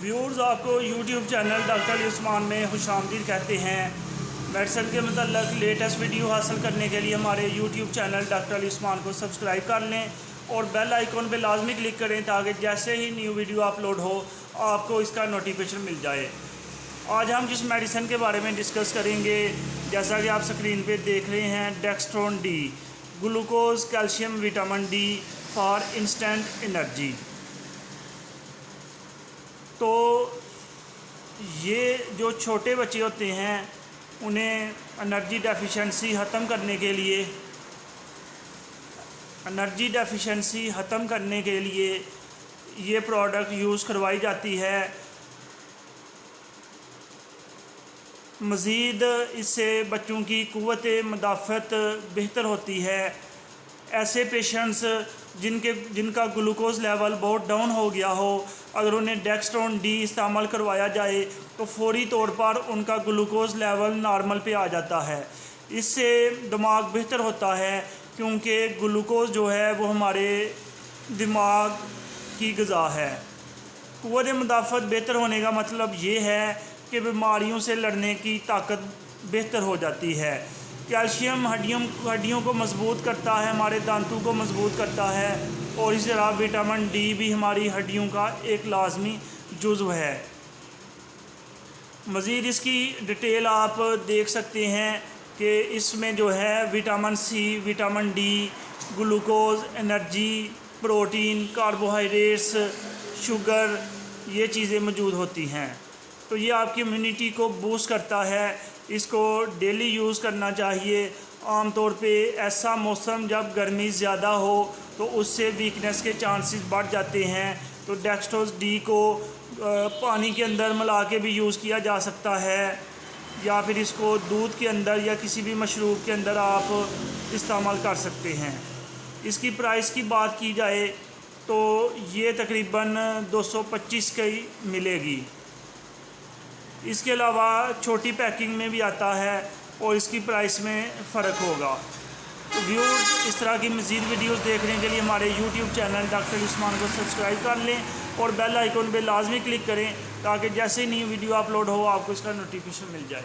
Viewers, आपको YouTube channel doctor Usman में खुशामदीद कहते हैं। मेडिसिन के मतलब लेटेस्ट वीडियो हासिल करने के लिए हमारे यूट्यूब चैनल डॉक्टर उस्मान को सब्सक्राइब कर लें और बेल आइकॉन पे लाजमी क्लिक करें ताकि जैसे ही न्यू वीडियो अपलोड हो आपको इसका नोटिफिकेशन मिल जाए। आज हम जिस मेडिसिन के बारे में डिस्कस करेंगे, जैसा कि आप स्क्रीन पे देख रहे हैं, Dextrone D, glucose calcium vitamin D for instant energy. तो ये जो छोटे बच्चे होते हैं उन्हें एनर्जी डेफिशिएंसी ख़त्म करने के लिए ये प्रोडक्ट यूज़ करवाई जाती है। मज़ीद इससे बच्चों की क़ुव्वत मुदाफ़त बेहतर होती है। ऐसे पेशेंट्स जिनका ग्लूकोज़ लेवल बहुत डाउन हो गया हो, अगर उन्हें डेक्स्ट्रोन डी इस्तेमाल करवाया जाए तो फौरी तौर पर उनका ग्लूकोज़ लेवल नॉर्मल पे आ जाता है। इससे दिमाग बेहतर होता है, क्योंकि ग्लूकोज़ जो है वो हमारे दिमाग की ग़िज़ा है। क़ुव्वत मुदाफ़त बेहतर होने का मतलब ये है कि बीमारियों से लड़ने की ताकत बेहतर हो जाती है। कैल्शियम हड्डियों को मजबूत करता है, हमारे दांतों को मजबूत करता है, और इसी तरह विटामिन डी भी हमारी हड्डियों का एक लाजमी जुज़्व है। मज़ीद इसकी डिटेल आप देख सकते हैं कि इसमें जो है vitamin C, vitamin D, glucose, energy, protein, carbohydrates, sugar, ये चीज़ें मौजूद होती हैं। तो ये आपकी इम्यूनिटी को बूस्ट करता है। इसको डेली यूज़ करना चाहिए। आम तौर पे ऐसा मौसम जब गर्मी ज़्यादा हो तो उससे वीकनेस के चांसेस बढ़ जाते हैं। तो डेक्स्ट्रोन डी को पानी के अंदर मिला के भी यूज़ किया जा सकता है, या फिर इसको दूध के अंदर या किसी भी मशरूब के अंदर आप इस्तेमाल कर सकते हैं। इसकी प्राइस की बात की जाए तो ये तकरीबन 225 की मिलेगी। इसके अलावा छोटी पैकिंग में भी आता है और इसकी प्राइस में फ़र्क होगा। तो व्यूअर्स, इस तरह की मज़ीद वीडियोस देखने के लिए हमारे यूट्यूब चैनल डॉक्टर उस्मान को सब्सक्राइब कर लें और बेल आइकन पे लाजमी क्लिक करें ताकि जैसे ही नई वीडियो अपलोड हो आपको इसका नोटिफिकेशन मिल जाए।